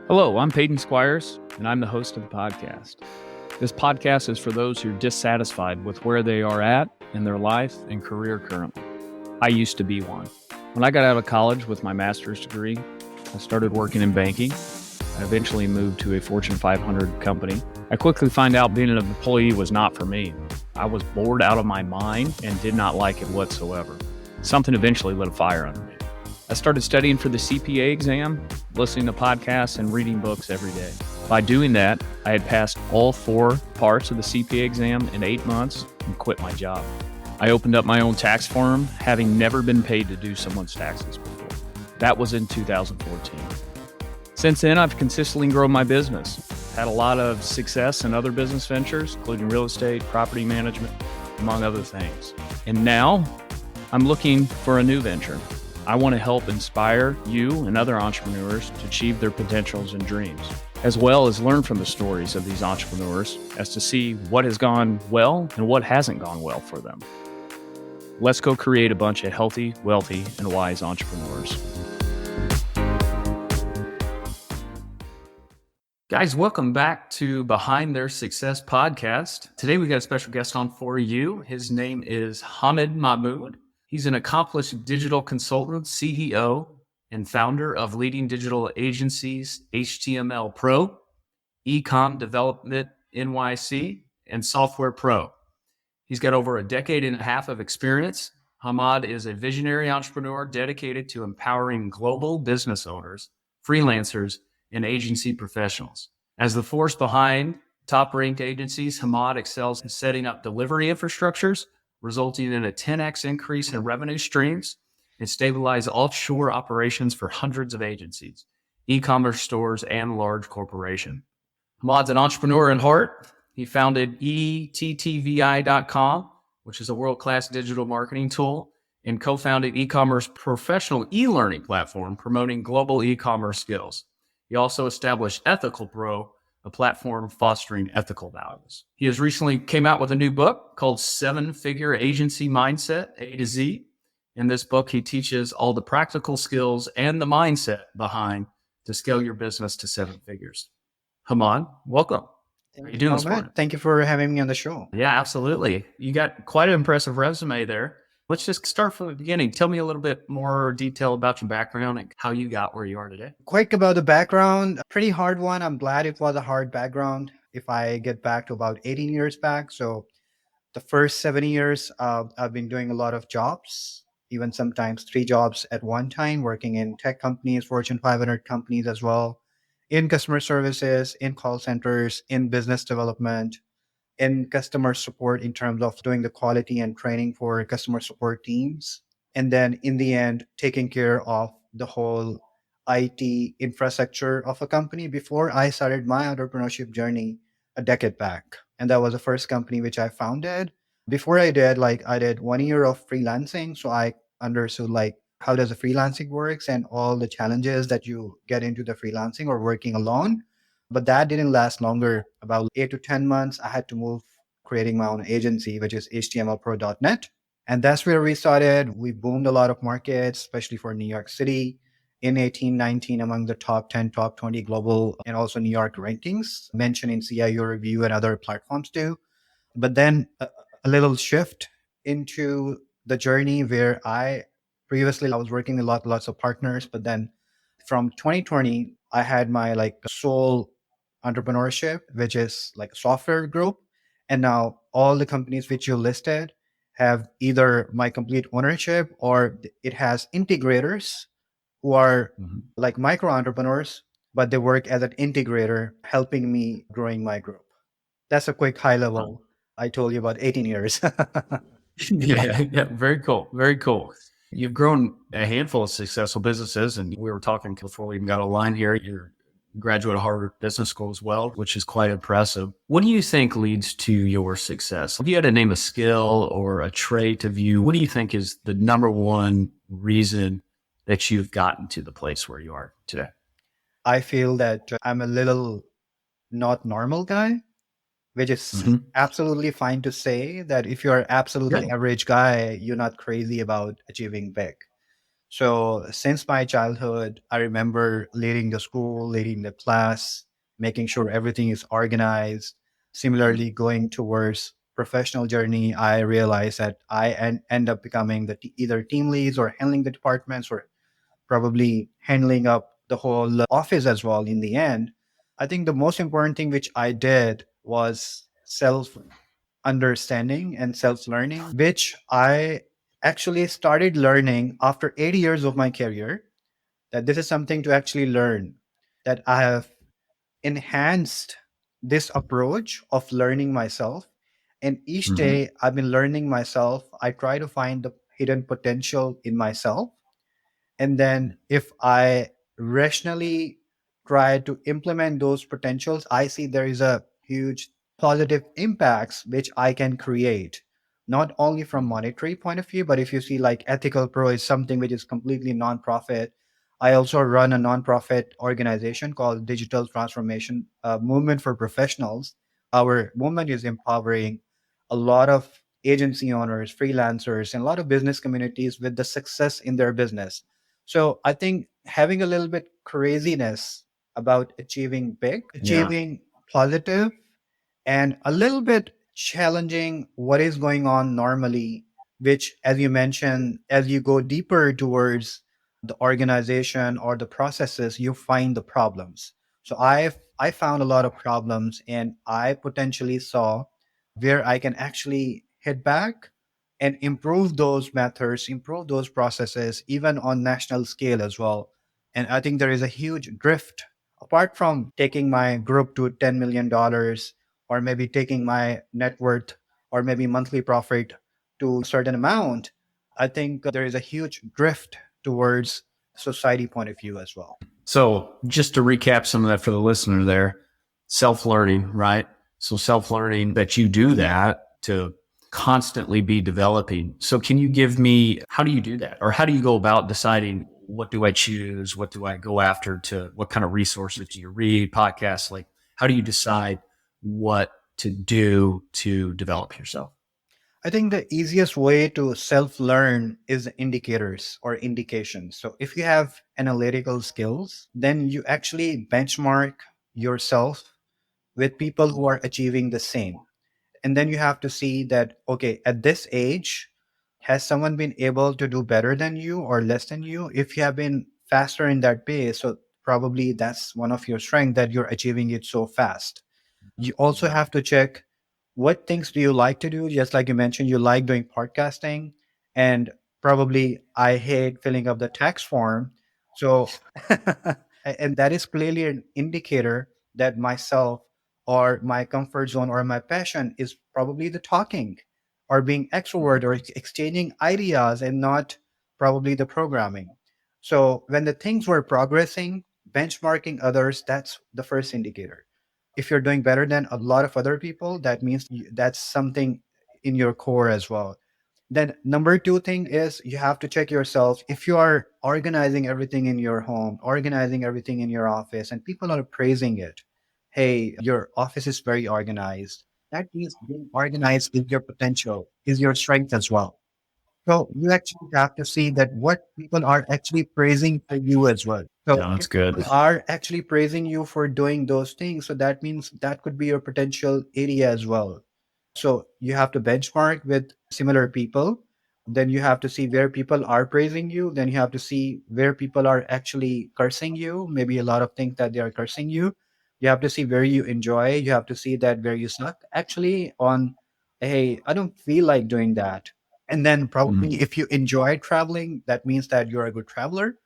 Hello, I'm Peyton Squires, and I'm the host of the podcast. This podcast is for those who are dissatisfied with where they are at in their life and career currently. I used to be one. When I got out of college with my master's degree, I started working in banking. I eventually moved to a Fortune 500 company. I quickly found out being an employee was not for me. I was bored out of my mind and did not like it whatsoever. Something eventually lit a fire under me. I started studying for the CPA exam, listening to podcasts, and reading books every day. By doing that, I had passed all 4 parts of the CPA exam in 8 months and quit my job. I opened up my own tax firm, having never been paid to do someone's taxes before. That was in 2014. Since then, I've consistently grown my business. Had a lot of success in other business ventures, including real estate, property management, among other things. And now, I'm looking for a new venture. I want to help inspire you and other entrepreneurs to achieve their potentials and dreams, as well as learn from the stories of these entrepreneurs as to see what has gone well and what hasn't gone well for them. Let's go create a bunch of healthy, wealthy, and wise entrepreneurs. Guys, welcome back to Behind Their Success podcast. Today we got a special guest on for you. His name is Hamid Mahmood. He's an accomplished digital consultant, CEO, and founder of leading digital agencies HTMLPro, Ecom Development NYC, and Software Pro. He's got over a decade and a half of experience. Hamid is a visionary entrepreneur dedicated to empowering global business owners, freelancers, and agency professionals. As the force behind top-ranked agencies, Hamid excels in setting up delivery infrastructures, resulting in a 10x increase in revenue streams and stabilize offshore operations for hundreds of agencies, e-commerce stores, and large corporations. Hamid's an entrepreneur at heart. He founded ETTVI.com, which is a world-class digital marketing tool, and co-founded Ecommerce Professional e-learning platform promoting global e-commerce skills. He also established Ethical Pro, a platform fostering ethical values. He has recently came out with a new book called 7-Figure Agency Mindset, A to Z. In this book, he teaches all the practical skills and the mindset behind to scale your business to 7 figures. Hamid, welcome. How are you doing this morning? Thank you for having me on the show. Yeah, absolutely. You got quite an impressive resume there. Let's just start from the beginning. Tell me a little bit more detail about your background and how you got where you are today. Quick about the background, pretty hard one. I'm glad it was a hard background. If I get back to about 18 years back, so the first 7 years, I've been doing a lot of jobs, even sometimes 3 jobs at one time, working in tech companies, Fortune 500 companies as well, in customer services, in call centers, in business development, in customer support in terms of doing the quality and training for customer support teams. And then in the end, taking care of the whole IT infrastructure of a company before I started my entrepreneurship journey a decade back. And that was the first company which I founded. Before I did 1 year of freelancing. So I understood how does the freelancing works and all the challenges that you get into the freelancing or working alone. But that didn't last longer. About 8 to 10 months, I had to move creating my own agency, which is HTMLPro.net. And that's where we started. We boomed a lot of markets, especially for New York City in 1819 among the top 10, top 20 global and also New York rankings, mentioned in CIO Review and other platforms too. But then a little shift into the journey where previously I was working with lots of partners, but then from 2020, I had my sole entrepreneurship, which is like a software group. And now all the companies which you listed have either my complete ownership or it has integrators who are like micro entrepreneurs, but they work as an integrator, helping me growing my group. That's a quick high level. I told you about 18 years. Yeah, very cool. Very cool. You've grown a handful of successful businesses, and we were talking before we even got a line here. You're a graduate of Harvard Business School as well, which is quite impressive. What do you think leads to your success? If you had to name a skill or a trait of you, what do you think is the number one reason that you've gotten to the place where you are today? I feel that I'm a little not normal guy, which is absolutely fine to say that if you're absolutely average guy, you're not crazy about achieving big. So since my childhood, I remember leading the school, leading the class, making sure everything is organized. Similarly, going towards professional journey, I realized that end up becoming either team leads or handling the departments or probably handling up the whole office as well in the end. I think the most important thing which I did was self understanding and self learning, which I actually started learning after 80 years of my career. That this is something to actually learn, that I have enhanced this approach of learning myself. And each day I've been learning myself. I try to find the hidden potential in myself, and then if I rationally try to implement those potentials, I see there is a huge positive impacts which I can create, not only from monetary point of view, but if you see like Ethical Pro is something which is completely non-profit. I also run a non-profit organization called Digital Transformation Movement for Professionals. Our movement is empowering a lot of agency owners, freelancers, and a lot of business communities with the success in their business. So I think having a little bit craziness about achieving big, Yeah. achieving positive, and a little bit challenging what is going on normally, which, as you mentioned, as you go deeper towards the organization or the processes, you find the problems. So I found a lot of problems, and I potentially saw where I can actually hit back and improve those methods, improve those processes, even on national scale as well. And I think there is a huge drift. Apart from taking my group to $10 million, or maybe taking my net worth or maybe monthly profit to a certain amount, I think there is a huge drift towards society point of view as well. So just to recap some of that for the listener there, self-learning, right? So self-learning that you do that to constantly be developing. So can you give me, how do you do that? Or how do you go about deciding what do I choose? What do I go after to, what kind of resources do you read, podcasts? Like, how do you decide what to do to develop yourself? I think the easiest way to self learn is indicators or indications. So if you have analytical skills, then you actually benchmark yourself with people who are achieving the same. And then you have to see that, okay, at this age, has someone been able to do better than you or less than you? If you have been faster in that pace, so probably that's one of your strengths, that you're achieving it so fast. You also have to check what things do you like to do. Just like you mentioned, you like doing podcasting, and probably I hate filling up the tax form. So and that is clearly an indicator that myself or my comfort zone or my passion is probably the talking or being extrovert or exchanging ideas, and not probably the programming. So when the things were progressing, benchmarking others, that's the first indicator. If you're doing better than a lot of other people, that means that's something in your core as well. Then number two thing is you have to check yourself. If you are organizing everything in your home, organizing everything in your office, and people are praising it, hey, your office is very organized, that means being organized is your potential, is your strength as well. So you actually have to see that what people are actually praising for you as well. So Yeah, that's if good. people are actually praising you for doing those things, so that means that could be your potential area as well. So you have to benchmark with similar people. Then you have to see where people are praising you. Then you have to see where people are actually cursing you. Maybe a lot of things that they are cursing you. You have to see where you enjoy. You have to see that where you suck. Actually, on, hey, I don't feel like doing that. And then probably if you enjoy traveling, that means that you're a good traveler.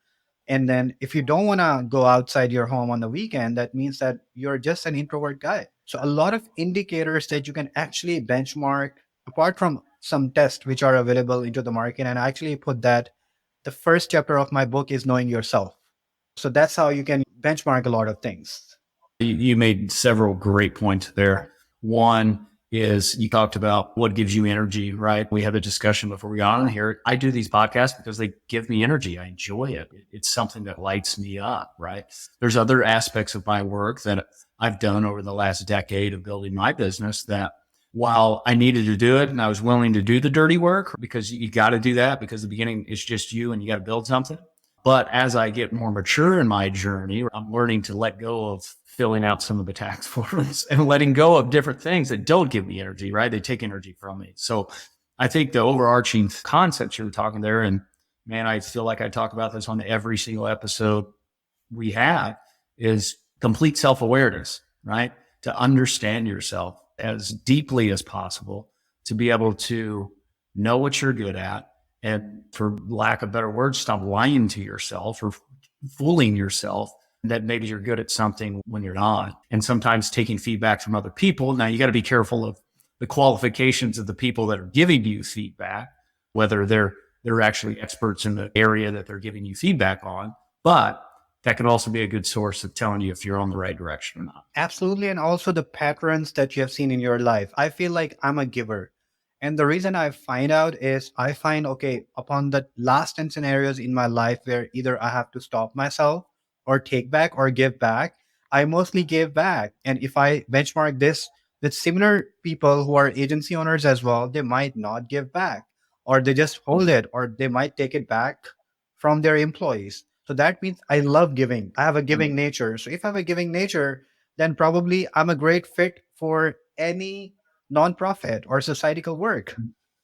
And then if you don't want to go outside your home on the weekend, that means that you're just an introvert guy. So a lot of indicators that you can actually benchmark, apart from some tests which are available into the market. And I actually put that the first chapter of my book is knowing yourself. So that's how you can benchmark a lot of things. You made several great points there. One is you talked about what gives you energy, right? We had a discussion before we got on here. I do these podcasts because they give me energy. I enjoy it. It's something that lights me up, right? There's other aspects of my work that I've done over the last decade of building my business that while I needed to do it and I was willing to do the dirty work, because you got to do that, because the beginning is just you and you got to build something. But as I get more mature in my journey, I'm learning to let go of filling out some of the tax forms and letting go of different things that don't give me energy, right? They take energy from me. So I think the overarching concept you were talking there, and man, I feel like I talk about this on every single episode we have, is complete self-awareness, right? To understand yourself as deeply as possible, to be able to know what you're good at, and for lack of better words, stop lying to yourself or fooling yourself that maybe you're good at something when you're not. And sometimes taking feedback from other people. Now you got to be careful of the qualifications of the people that are giving you feedback, whether they're actually experts in the area that they're giving you feedback on. But that can also be a good source of telling you if you're on the right direction or not. Absolutely. And also the patterns that you have seen in your life. I feel like I'm a giver. And the reason I find out is I find, okay, upon the last 10 scenarios in my life where either I have to stop myself or take back or give back, I mostly give back. And if I benchmark this with similar people who are agency owners as well, they might not give back, or they just hold it, or they might take it back from their employees. So that means I love giving. I have a giving nature. So if I have a giving nature, then probably I'm a great fit for any nonprofit or societal work.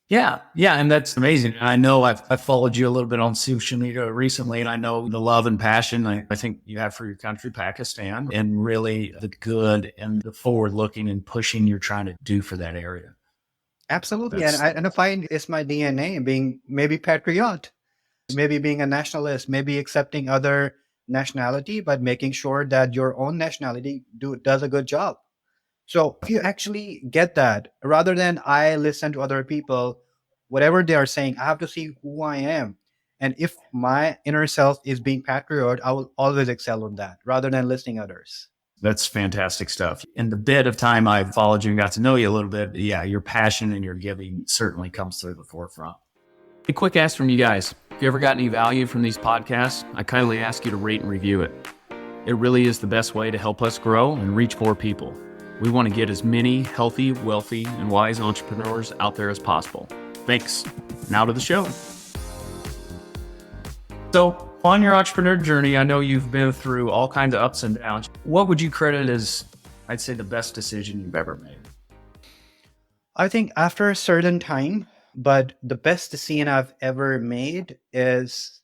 Yeah. Yeah. And that's amazing. And I know I've followed you a little bit on social media recently, and I know the love and passion I think you have for your country, Pakistan, and really the good and the forward looking and pushing you're trying to do for that area. Absolutely. And I find it's my DNA being maybe patriot, maybe being a nationalist, maybe accepting other nationality, but making sure that your own nationality does a good job. So if you actually get that, rather than I listen to other people, whatever they are saying, I have to see who I am. And if my inner self is being patriot, I will always excel on that rather than listening others. That's fantastic stuff. In the bit of time I've followed you and got to know you a little bit, yeah, your passion and your giving certainly comes to the forefront. A quick ask from you guys. If you ever got any value from these podcasts, I kindly ask you to rate and review it. It really is the best way to help us grow and reach more people. We want to get as many healthy, wealthy, and wise entrepreneurs out there as possible. Thanks. Now to the show. So, on your entrepreneur journey, I know you've been through all kinds of ups and downs. What would you credit as, I'd say, the best decision you've ever made? I think after a certain time, but the best decision I've ever made is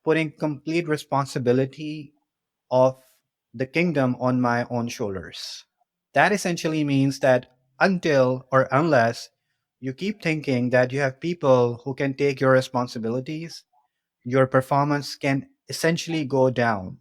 putting complete responsibility of the kingdom on my own shoulders. That essentially means that until or unless you keep thinking that you have people who can take your responsibilities, your performance can essentially go down.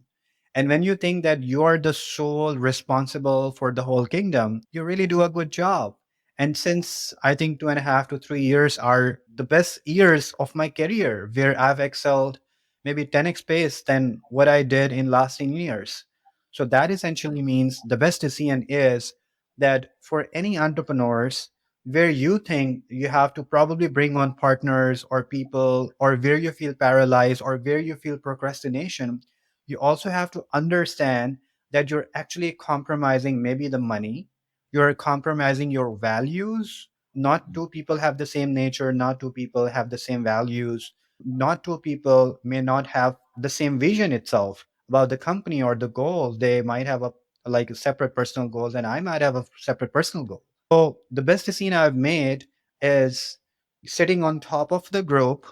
And when you think that you are the sole responsible for the whole kingdom, you really do a good job. And since I think 2.5 to 3 years are the best years of my career, where I've excelled maybe 10x pace than what I did in last 10 years. So that essentially means the best decision is that for any entrepreneurs, where you think you have to probably bring on partners or people, or where you feel paralyzed or where you feel procrastination, you also have to understand that you're actually compromising maybe the money, you're compromising your values. Not two people have the same nature, not two people have the same values, not two people may not have the same vision itself about the company or the goal. They might have a separate personal goals, and I might have a separate personal goal. So the best decision I've made is sitting on top of the group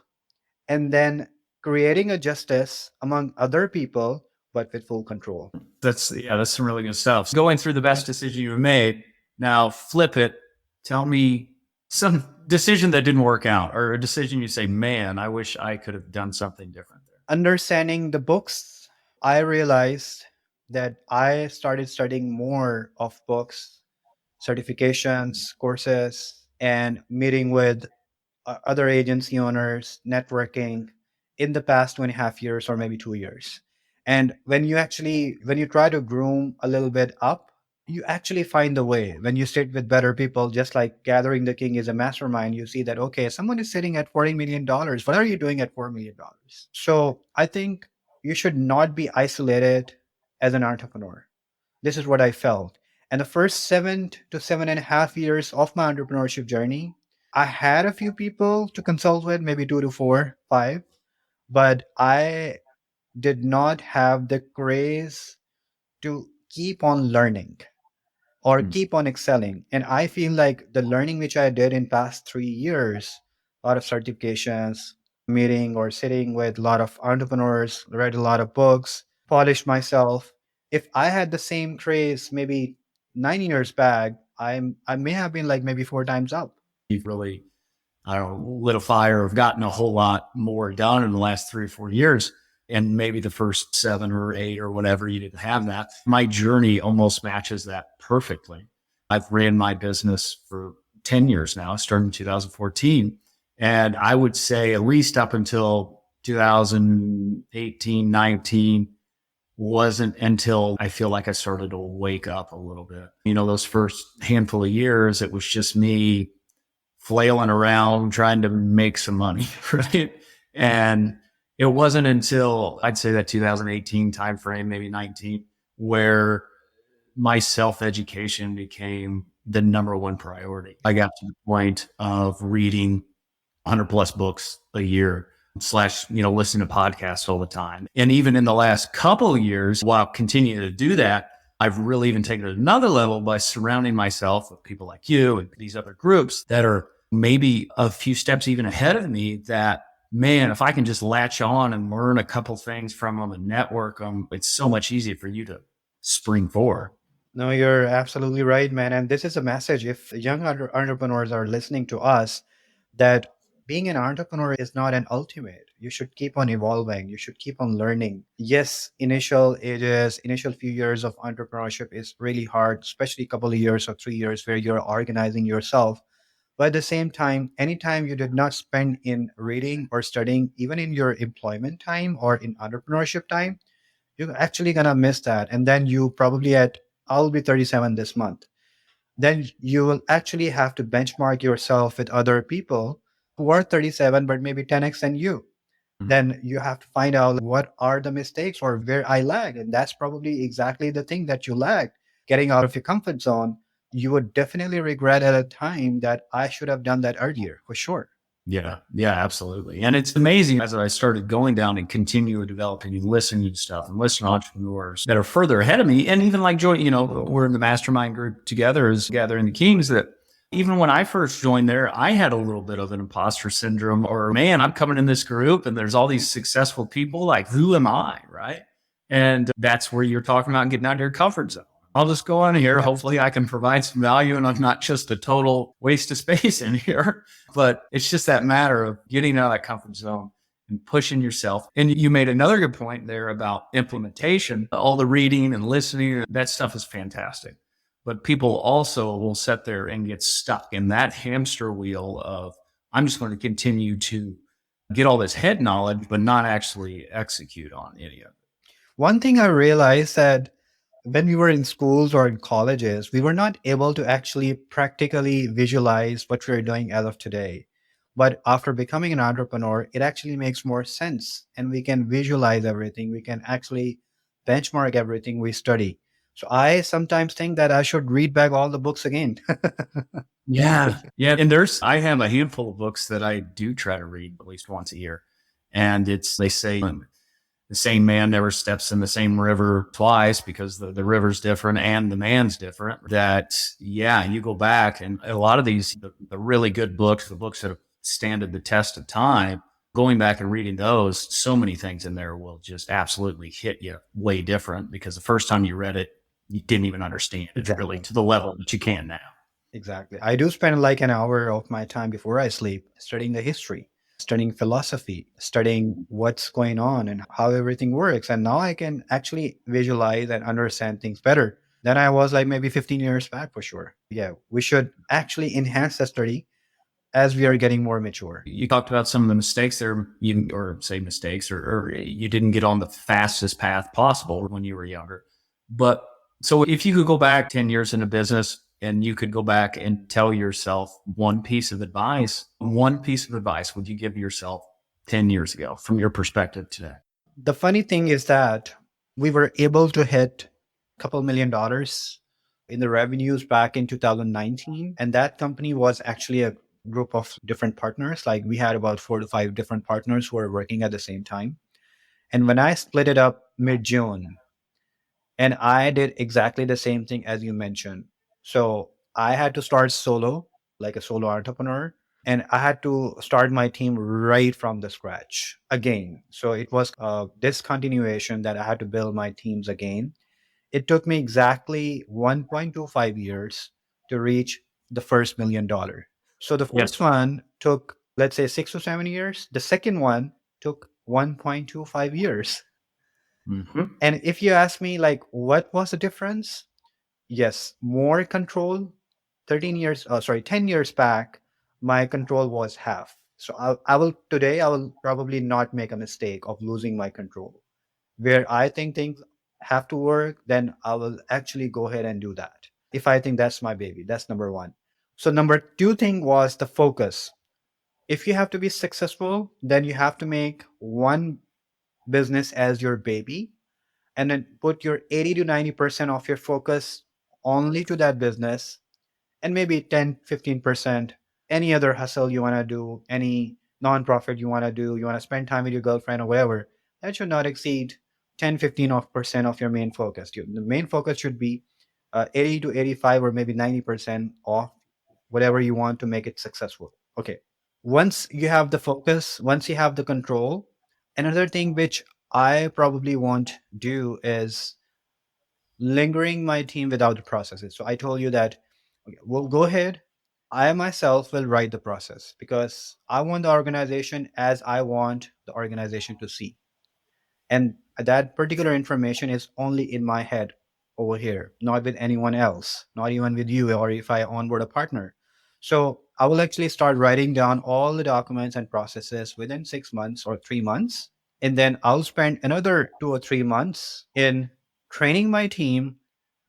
and then creating a justice among other people, but with full control. That's some really good stuff. Going through the best decision you've made. Now flip it. Tell me some decision that didn't work out, or a decision you say, man, I wish I could have done something different there. Understanding the books, I realized that I started studying more of books, certifications, courses, and meeting with other agency owners, networking in the past 2.5 years or maybe 2 years. And when you try to groom a little bit up, you actually find the way. When you sit with better people, just like Gathering the King is a mastermind, you see that, okay, someone is sitting at $40 million. What are you doing at $4 million? So I think you should not be isolated as an entrepreneur. This is what I felt. And the first 7 to 7.5 years of my entrepreneurship journey, I had a few people to consult with, maybe two to four, five, but I did not have the grace to keep on learning or Mm. keep on excelling. And I feel like the learning which I did in past 3 years, a lot of certifications, meeting or sitting with a lot of entrepreneurs, read a lot of books, polished myself. If I had the same craze maybe 9 years back, I may have been like maybe four times up. You've really, I don't know, lit a fire or gotten a whole lot more done in the last 3 or 4 years. And maybe the first 7 or 8 or whatever, you didn't have that. My journey almost matches that perfectly. I've ran my business for 10 years now, started in 2014. And I would say at least up until 2018, 19, wasn't until I feel like I started to wake up a little bit. You know, those first handful of years, it was just me flailing around trying to make some money, right? And it wasn't until I'd say that 2018 timeframe, maybe 19, where my self-education became the number one priority. I got to the point of reading 100 plus books a year slash, listen to podcasts all the time. And even in the last couple of years, while continuing to do that, I've really even taken it another level by surrounding myself with people like you and these other groups that are maybe a few steps even ahead of me that, man, if I can just latch on and learn a couple things from them and network them, it's so much easier for you to spring forward. No, you're absolutely right, man. And this is a message if young entrepreneurs are listening to us, that being an entrepreneur is not an ultimate. You should keep on evolving. You should keep on learning. Yes, initial few years of entrepreneurship is really hard, especially a couple of years or 3 years where you're organizing yourself. But at the same time, anytime you did not spend in reading or studying, even in your employment time or in entrepreneurship time, you're actually gonna miss that. And then you probably I'll be 37 this month. Then you will actually have to benchmark yourself with other people who are 37 but maybe 10x than you. Then you have to find out what are the mistakes or where I lagged. And that's probably exactly the thing that you lagged. Getting out of your comfort zone, you would definitely regret at a time that I should have done that earlier, for sure. Yeah, absolutely. And it's amazing as I started going down and continue developing and listening to stuff and listening to entrepreneurs that are further ahead of me. And even like join, we're in the mastermind group together as Gathering the Kings, that even when I first joined there, I had a little bit of an imposter syndrome, or man, I'm coming in this group and there's all these successful people. Like, who am I? Right. And that's where you're talking about getting out of your comfort zone. I'll just go on here. Hopefully I can provide some value and I'm not just a total waste of space in here, but it's just that matter of getting out of that comfort zone and pushing yourself. And you made another good point there about implementation, all the reading and listening. That stuff is fantastic, but people also will sit there and get stuck in that hamster wheel of, I'm just going to continue to get all this head knowledge, but not actually execute on any of it. One thing I realized that when we were in schools or in colleges, we were not able to actually practically visualize what we're doing as of today. But after becoming an entrepreneur, it actually makes more sense and we can visualize everything. We can actually benchmark everything we study. So I sometimes think that I should read back all the books again. Yeah. And I have a handful of books that I do try to read at least once a year. And they say, the same man never steps in the same river twice because the river's different and the man's different. That, you go back and a lot of these, the really good books, the books that have standed the test of time, going back and reading those, so many things in there will just absolutely hit you way different because the first time you read it, you didn't even understand it really to the level that you can now. Exactly. I do spend like an hour of my time before I sleep studying the history, studying philosophy, studying what's going on and how everything works. And now I can actually visualize and understand things better than I was like maybe 15 years back, for sure. Yeah, we should actually enhance the study as we are getting more mature. You talked about some of the mistakes there, or you didn't get on the fastest path possible when you were younger. But so if you could go back 10 years in a business and you could go back and tell yourself one piece of advice would you give yourself 10 years ago from your perspective today? The funny thing is that we were able to hit a couple $1 million in the revenues back in 2019. And that company was actually a group of different partners. Like we had about 4 to 5 different partners who were working at the same time. And when I split it up mid June, and I did exactly the same thing as you mentioned. So I had to start solo, like a solo entrepreneur, and I had to start my team right from the scratch again. So it was a discontinuation that I had to build my teams again. It took me exactly 1.25 years to reach the first $1 million. So the Yes. first one took, let's say, 6 to 7 years. The second one took 1.25 years. Mm-hmm. And if you ask me, like, what was the difference? Yes, more control. 10 years back, my control was half. So I will probably not make a mistake of losing my control. Where I think things have to work, then I will actually go ahead and do that. If I think that's my baby, that's number one. So number two thing was the focus. If you have to be successful, then you have to make one business as your baby and then put your 80 to 90% of your focus only to that business, and maybe 10-15% any other hustle you want to do, any nonprofit you want to do, you want to spend time with your girlfriend or whatever. That should not exceed 10-15% of your main focus. The main focus should be 80 to 85 or maybe 90% of whatever you want to make it successful. Okay, once you have the focus, once you have the control, another thing which I probably won't do is lingering my team without the processes. So I told you that, okay, we'll go ahead. I myself will write the process because I want the organization as I want the organization to see. And that particular information is only in my head over here, not with anyone else, not even with you or if I onboard a partner. So I will actually start writing down all the documents and processes within 6 months or 3 months. And then I'll spend another 2 or 3 months in training my team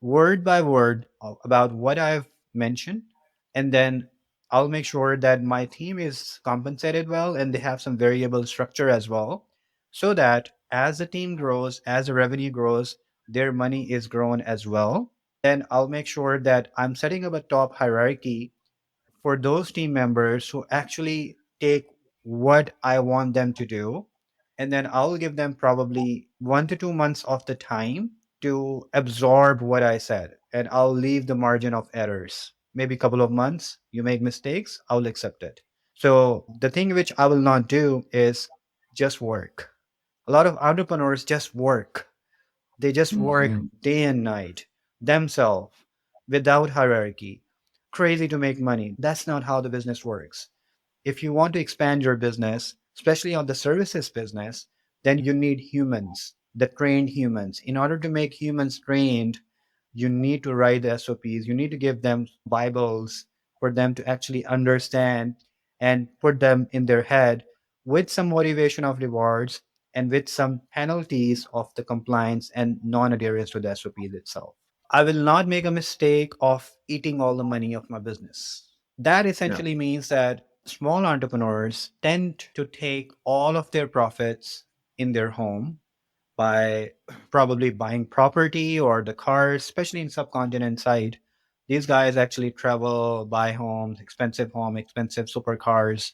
word by word about what I've mentioned. And then I'll make sure that my team is compensated well and they have some variable structure as well, so that as the team grows, as the revenue grows, their money is grown as well. Then I'll make sure that I'm setting up a top hierarchy for those team members who actually take what I want them to do. And then I'll give them probably 1 to 2 months of the time to absorb what I said. And I'll leave the margin of errors. Maybe a couple of months, you make mistakes, I'll accept it. So the thing which I will not do is just work. A lot of entrepreneurs just work. They just work Mm-hmm. day and night themselves without hierarchy. Crazy to make money. That's not how the business works. If you want to expand your business, especially on the services business, then you need humans, the trained humans. In order to make humans trained, you need to write the SOPs, you need to give them Bibles for them to actually understand and put them in their head with some motivation of rewards and with some penalties of the compliance and non-adherence to the SOPs itself. I will not make a mistake of eating all the money of my business. That Yeah. essentially means that small entrepreneurs tend to take all of their profits in their home by probably buying property or the cars, especially in subcontinent side. These guys actually travel, buy homes, expensive home, expensive supercars,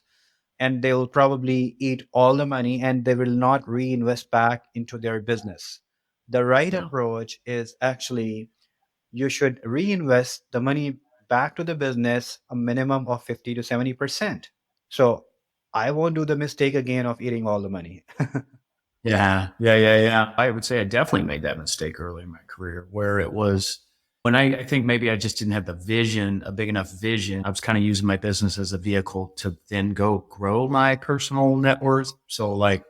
and they will probably eat all the money and they will not reinvest back into their business. The right Yeah. approach is actually you should reinvest the money back to the business a minimum of 50 to 70%. So I won't do the mistake again of eating all the money. Yeah. I would say I definitely made that mistake early in my career where it was when I think maybe I just didn't have the vision, a big enough vision. I was kind of using my business as a vehicle to then go grow my personal net worth. So like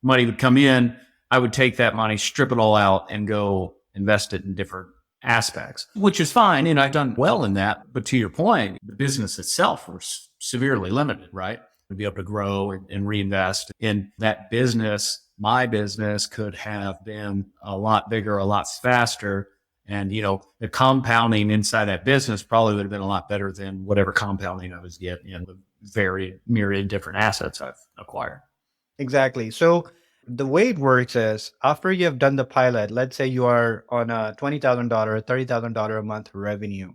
money would come in, I would take that money, strip it all out and go invest it in different aspects, which is fine. And I've done well in that. But to your point, the business itself was severely limited, right? To be able to grow and reinvest in that business. My business could have been a lot bigger, a lot faster. And, the compounding inside that business probably would have been a lot better than whatever compounding I was getting in the very myriad different assets I've acquired. Exactly. So The way it works is after you have done the pilot, let's say you are on a $20,000, $30,000 a month revenue,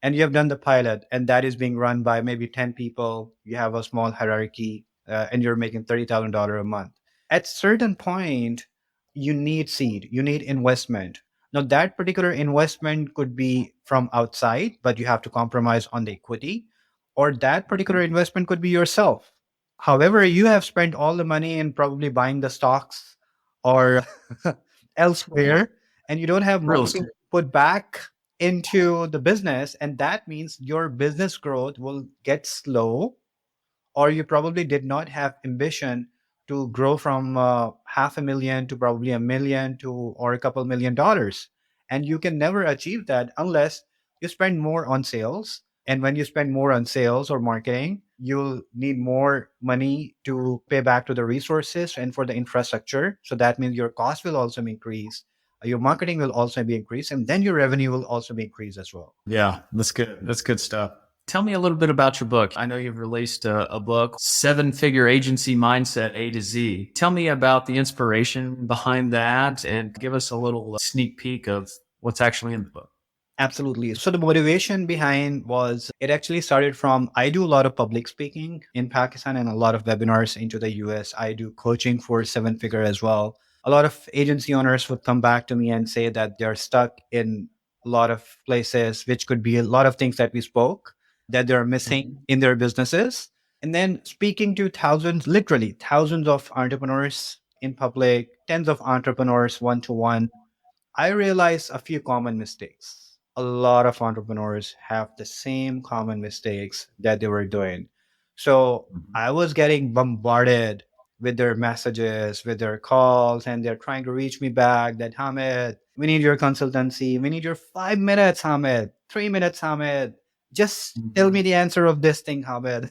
and you have done the pilot, and that is being run by maybe 10 people. You have a small hierarchy, and you're making $30,000 a month. At certain point, you need seed, you need investment. Now, that particular investment could be from outside, but you have to compromise on the equity, or that particular investment could be yourself. However, you have spent all the money in probably buying the stocks or elsewhere, and you don't have Real money to estate. put back into the business. And that means your business growth will get slow, or you probably did not have ambition to grow from half a million to probably a million to or a couple $1 million. And you can never achieve that unless you spend more on sales. And when you spend more on sales or marketing, you'll need more money to pay back to the resources and for the infrastructure. So that means your cost will also increase, your marketing will also be increased, and then your revenue will also be increased as well. Yeah, that's good. That's good stuff. Tell me a little bit about your book. I know you've released a book, Seven Figure Agency Mindset A to Z. Tell me about the inspiration behind that and give us a little sneak peek of what's actually in the book. Absolutely. So the motivation behind was it actually started from I do a lot of public speaking in Pakistan and a lot of webinars into the US. I do coaching for seven figure as well. A lot of agency owners would come back to me and say that they're stuck in a lot of places, which could be a lot of things that we spoke that they're missing Mhm. in their businesses. And then speaking to thousands, literally thousands of entrepreneurs in public, tens of entrepreneurs one to one, I realized a few common mistakes. A lot of entrepreneurs have the same common mistakes that they were doing. So Mhm. I was getting bombarded with their messages, with their calls, and they're trying to reach me back that Hamid, we need your consultancy. We need your 5 minutes, Hamid, 3 minutes, Hamid. Just tell me Mhm. the answer of this thing, Hamid.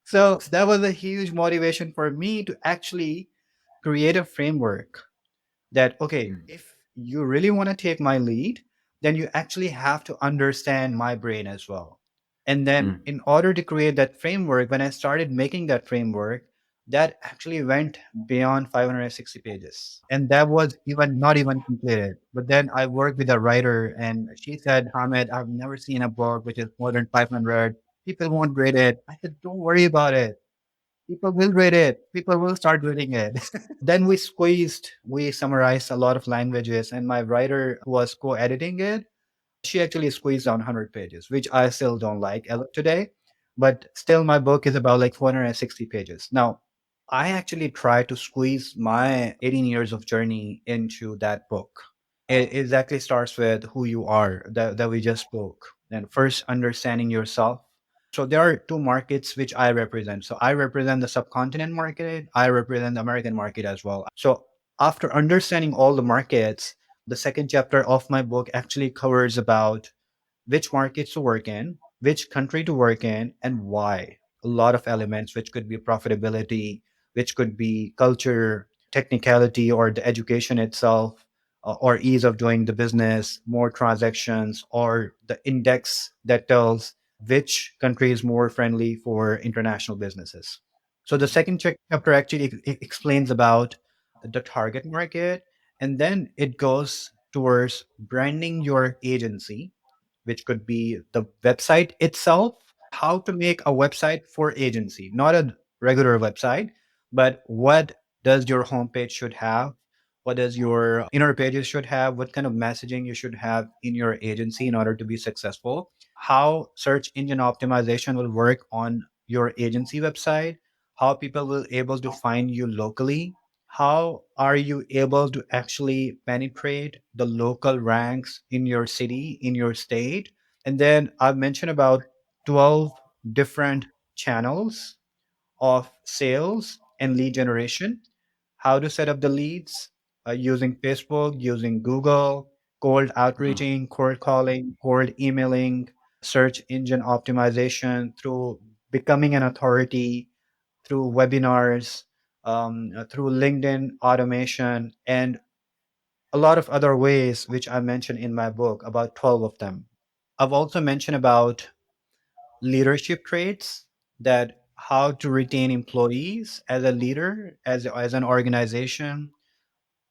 So that was a huge motivation for me to actually create a framework that okay, Mhm. if you really want to take my lead, then you actually have to understand my brain as well. And then Mhm. in order to create that framework, when I started making that framework, that actually went beyond 560 pages, and that was even not even completed. But then I worked with a writer, and she said, Hamid, I've never seen a book which is more than 500. People won't read it. I said, don't worry about it. People will read it. People will start reading it. Then we summarized a lot of languages, and my writer who was co-editing it, she actually squeezed down 100 pages, which I still don't like as of today. But still, my book is about like 460 pages. Now, I actually try to squeeze my 18 years of journey into that book. It exactly starts with who you are that we just spoke. And first, understanding yourself. So there are two markets which I represent. So I represent the subcontinent market. I represent the American market as well. So after understanding all the markets, the second chapter of my book actually covers about which markets to work in, which country to work in, and why. A lot of elements, which could be profitability, which could be culture, technicality, or the education itself, or ease of doing the business, more transactions, or the index that tells which country is more friendly for international businesses. So the second chapter actually explains about the target market, and then it goes towards branding your agency, which could be the website itself, how to make a website for agency, not a regular website, but what does your homepage should have? What does your inner pages should have? What kind of messaging you should have in your agency in order to be successful? How search engine optimization will work on your agency website? How people will able to find you locally? How are you able to actually penetrate the local ranks in your city, in your state? And then I've mentioned about 12 different channels of sales and lead generation, how to set up the leads using Facebook, using Google, cold Mhm. outreaching, cold calling, cold emailing, search engine optimization through becoming an authority, through webinars, through LinkedIn automation, and a lot of other ways, which I mentioned in my book, about 12 of them. I've also mentioned about leadership traits that how to retain employees as a leader, as an organization,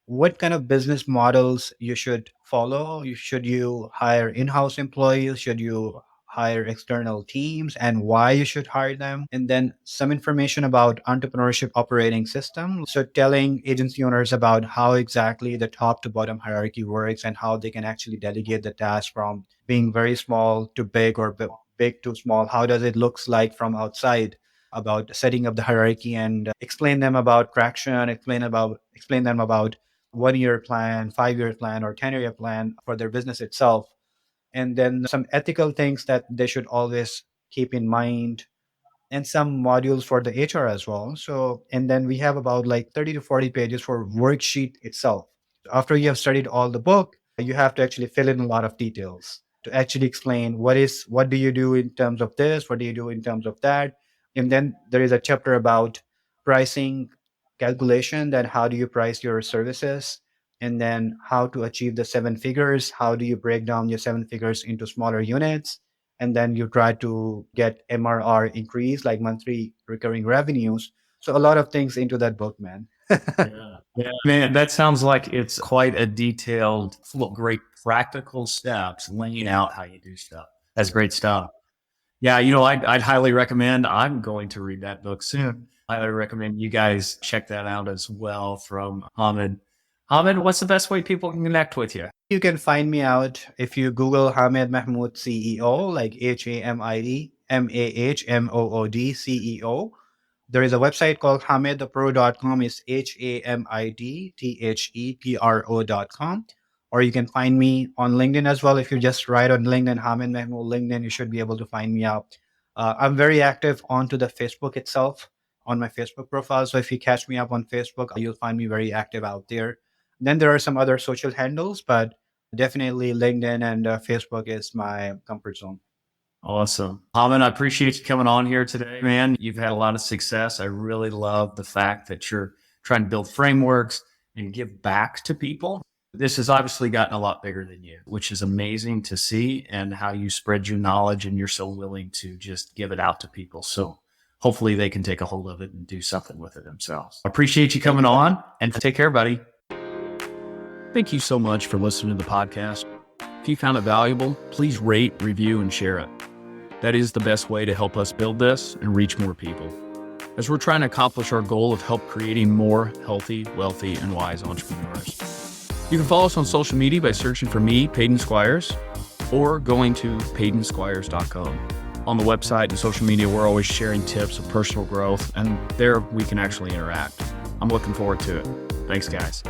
what kind of business models you should follow. Should you hire in-house employees? Should you hire external teams, and why you should hire them? And then some information about entrepreneurship operating system. So telling agency owners about how exactly the top to bottom hierarchy works and how they can actually delegate the task from being very small to big, or big to small. How does it looks like from outside, about setting up the hierarchy, and explain them about traction, explain them about 1 year plan, 5 year plan, or 10 year plan for their business itself. And then some ethical things that they should always keep in mind, and some modules for the HR as well. So, and then we have about like 30 to 40 pages for worksheet itself. After you have studied all the book, you have to actually fill in a lot of details to actually explain what do you do in terms of this, what do you do in terms of that. And then there is a chapter about pricing calculation, that how do you price your services, and then how to achieve the 7 figures, how do you break down your 7 figures into smaller units, and then you try to get MRR increase, like monthly recurring revenues. So a lot of things into that book, man. Yeah. Yeah. Man, that sounds like it's quite a detailed, full of great practical steps laying out how you do stuff. That's great stuff. Yeah, I'd highly recommend. I'm going to read that book soon. I highly recommend you guys check that out as well from Hamid. Hamid, what's the best way people can connect with you? You can find me out if you Google Hamid Mahmood CEO, like HAMID CEO. There is a website called hamidthepro.com. It's HAMIDTHEPRO.com. Or you can find me on LinkedIn as well. If you just write on LinkedIn, Hamid Mahmood LinkedIn, you should be able to find me out. I'm very active onto the Facebook itself, on my Facebook profile. So if you catch me up on Facebook, you'll find me very active out there. Then there are some other social handles, but definitely LinkedIn and Facebook is my comfort zone. Awesome. Hamid, I appreciate you coming on here today, man. You've had a lot of success. I really love the fact that you're trying to build frameworks and give back to people. This has obviously gotten a lot bigger than you, which is amazing to see, and how you spread your knowledge and you're so willing to just give it out to people. So hopefully they can take a hold of it and do something with it themselves. I appreciate you coming on, and take care, buddy. Thank you so much for listening to the podcast. If you found it valuable, please rate, review, and share it. That is the best way to help us build this and reach more people, as we're trying to accomplish our goal of help creating more healthy, wealthy, and wise entrepreneurs. You can follow us on social media by searching for me, Peyton Squires, or going to PeytonSquires.com. On the website and social media, we're always sharing tips of personal growth, and there we can actually interact. I'm looking forward to it. Thanks, guys.